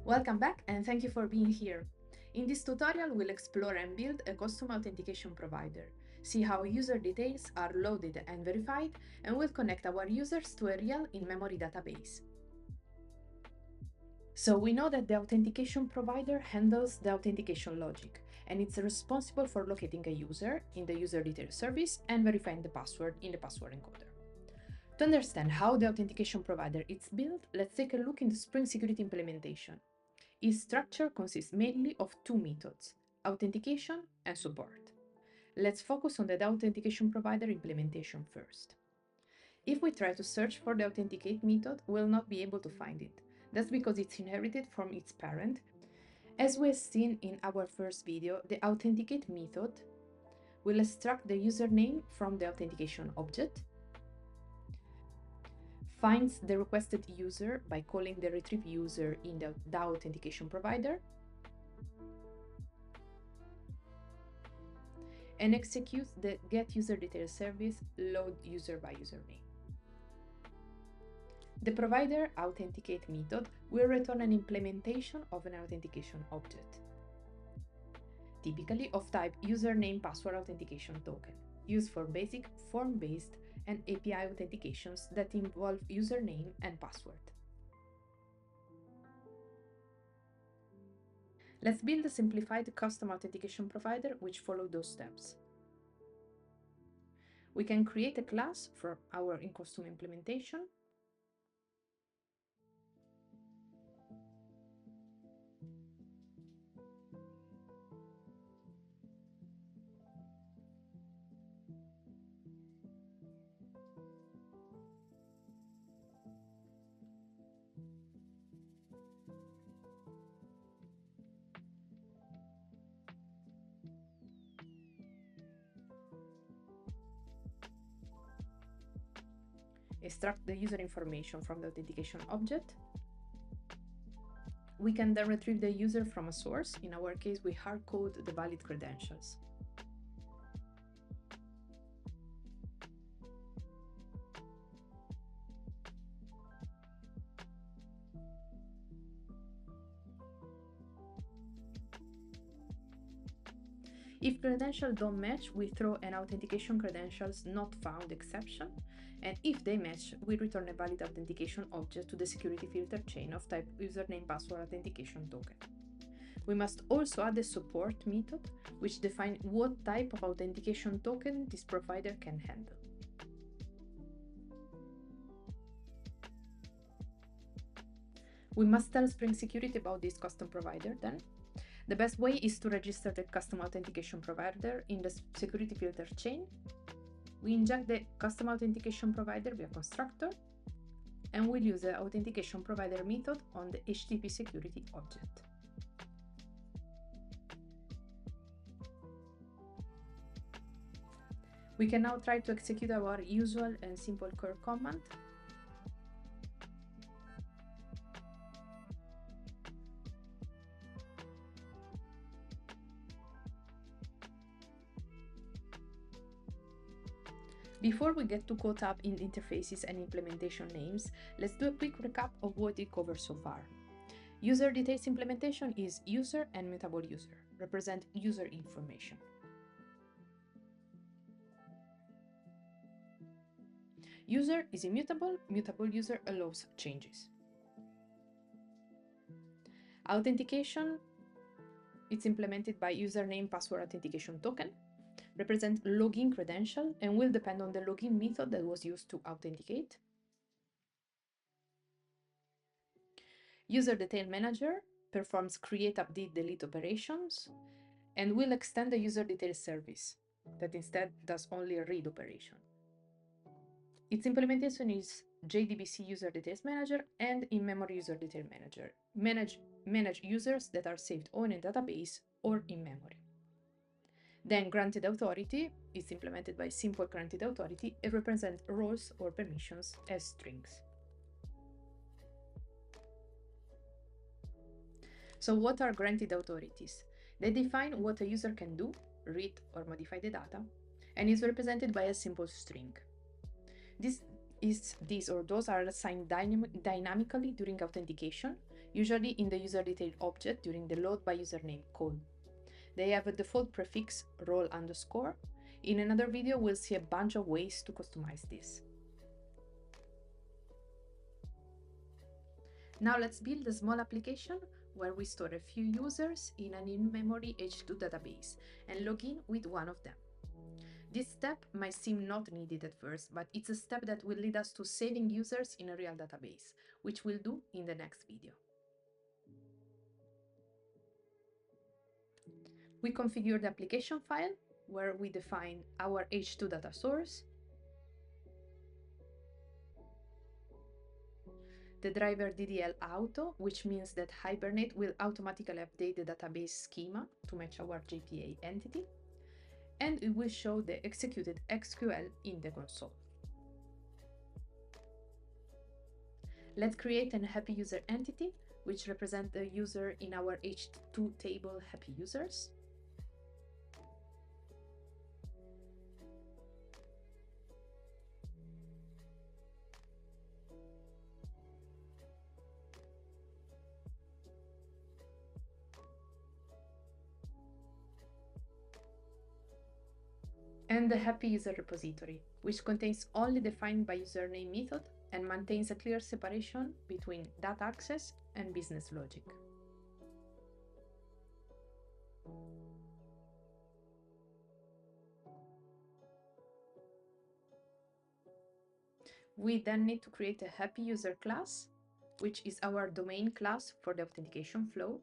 Welcome back and thank you for being here. In this tutorial, we'll explore and build a custom authentication provider, see how user details are loaded and verified, and we'll connect our users to a real in-memory database. So we know that the authentication provider handles the authentication logic, and it's responsible for locating a user in the user details service and verifying the password in the password encoder. To understand how the authentication provider is built, let's take a look in the Spring Security implementation. Its structure consists mainly of two methods, authentication and support. Let's focus on the authentication provider implementation first. If we try to search for the authenticate method, we'll not be able to find it. That's because it's inherited from its parent. As we have seen in our first video, the authenticate method will extract the username from the authentication object, finds the requested user by calling the retrieve user in the DaoAuthentication Provider, and executes the GetUserDetailsService load user by username. The provider authenticate method will return an implementation of an authentication object, typically of type UsernamePasswordAuthenticationToken, used for basic form-based and API authentications that involve username and password. Let's build a simplified custom authentication provider which follows those steps. We can create a class for our in-custom implementation. Extract the user information from the authentication object. We can then retrieve the user from a source. In our case, we hardcode the valid credentials. If credentials don't match, we throw an authentication credentials not found exception, and if they match, we return a valid authentication object to the security filter chain of type UsernamePasswordAuthenticationToken. We must also add a support method, which defines what type of authentication token this provider can handle. We must tell Spring Security about this custom provider then. The best way is to register the custom authentication provider in the security filter chain. We inject the custom authentication provider via constructor, and we'll use the authentication provider method on the HTTP security object. We can now try to execute our usual and simple curl command. Before we get too caught up in interfaces and implementation names, let's do a quick recap of what it covers so far. User details implementation is user and mutable user, represent user information. User is immutable, mutable user allows changes. Authentication, it's implemented by username password authentication token, represent login credential and will depend on the login method that was used to authenticate. User detail manager performs create, update, delete operations and will extend the user details service that instead does only a read operation. Its implementation is JDBC user details manager and in-memory user detail manager. Manage users that are saved on a database or in memory. Then granted authority is implemented by simple granted authority and represents roles or permissions as strings. So what are granted authorities? They define what a user can do, read or modify the data, and is represented by a simple string. These or those are assigned dynamically during authentication usually in the user detail object during the load by username call. They have a default prefix role underscore. In another video, we'll see a bunch of ways to customize this. Now let's build a small application where we store a few users in an in-memory H2 database and log in with one of them. This step might seem not needed at first, but it's a step that will lead us to saving users in a real database, which we'll do in the next video. We configure the application file where we define our H2 data source, the driver DDL auto, which means that Hibernate will automatically update the database schema to match our JPA entity, and it will show the executed SQL in the console. Let's create an happy user entity, which represents the user in our H2 table happy users. And the happy user repository, which contains only the find by username method and maintains a clear separation between data access and business logic. We then need to create a happy user class, which is our domain class for the authentication flow.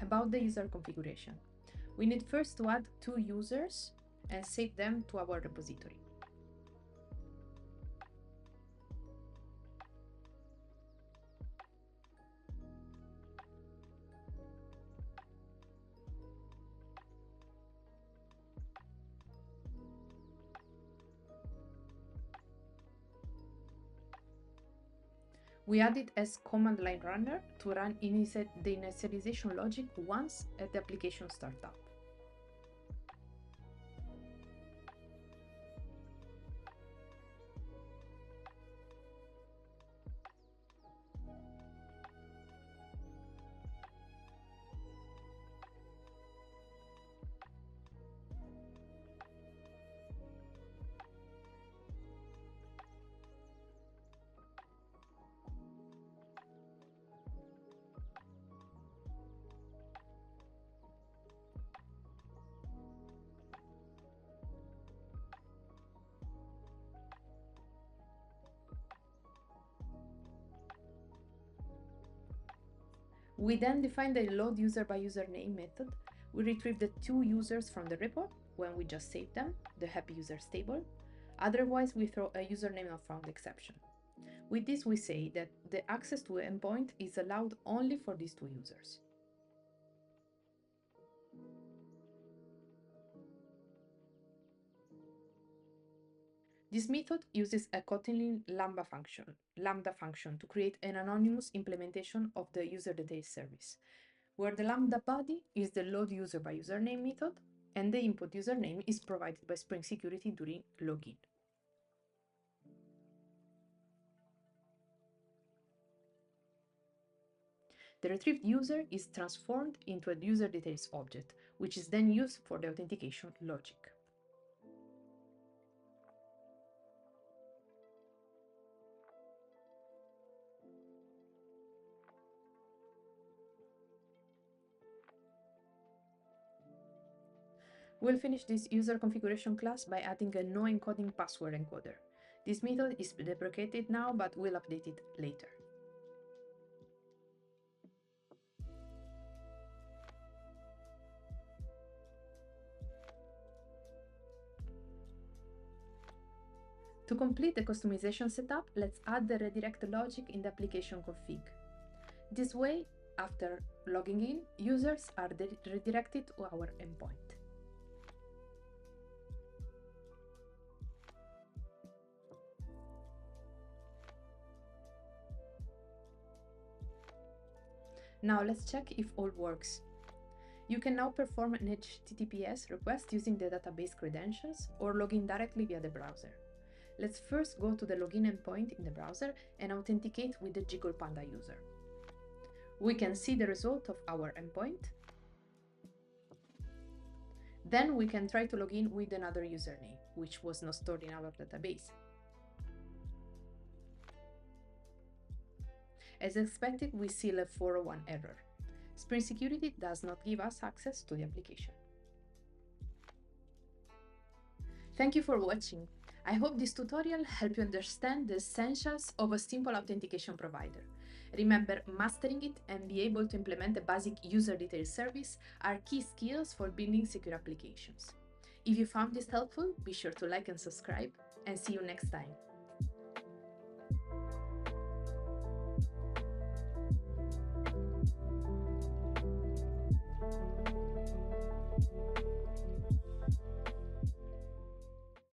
About the user configuration, we need first to add 2 users and save them to our repository. We add it as command line runner to run the initialization logic once at the application startup. We then define the load user by username method. We retrieve the 2 users from the repo when we just saved them, the happy users table. Otherwise, we throw a username not found exception. With this, we say that the access to an endpoint is allowed only for these 2 users. This method uses a Kotlin lambda function to create an anonymous implementation of the UserDetailsService, where the lambda body is the load user by username method, and the input username is provided by Spring Security during login. The retrieved user is transformed into a user details object, which is then used for the authentication logic. We'll finish this user configuration class by adding a no encoding password encoder. This method is deprecated now, but we'll update it later. To complete the customization setup, let's add the redirect logic in the application config. This way, after logging in, users are redirected to our endpoint. Now let's check if all works. You can now perform an HTTPS request using the database credentials or log in directly via the browser. Let's first go to the login endpoint in the browser and authenticate with the Jiggle Panda user. We can see the result of our endpoint. Then we can try to log in with another username, which was not stored in our database. As expected, we still have 401 error. Spring Security does not give us access to the application. Thank you for watching. I hope this tutorial helped you understand the essentials of a simple authentication provider. Remember, mastering it and be able to implement the basic user detail service are key skills for building secure applications. If you found this helpful, be sure to like and subscribe, and see you next time.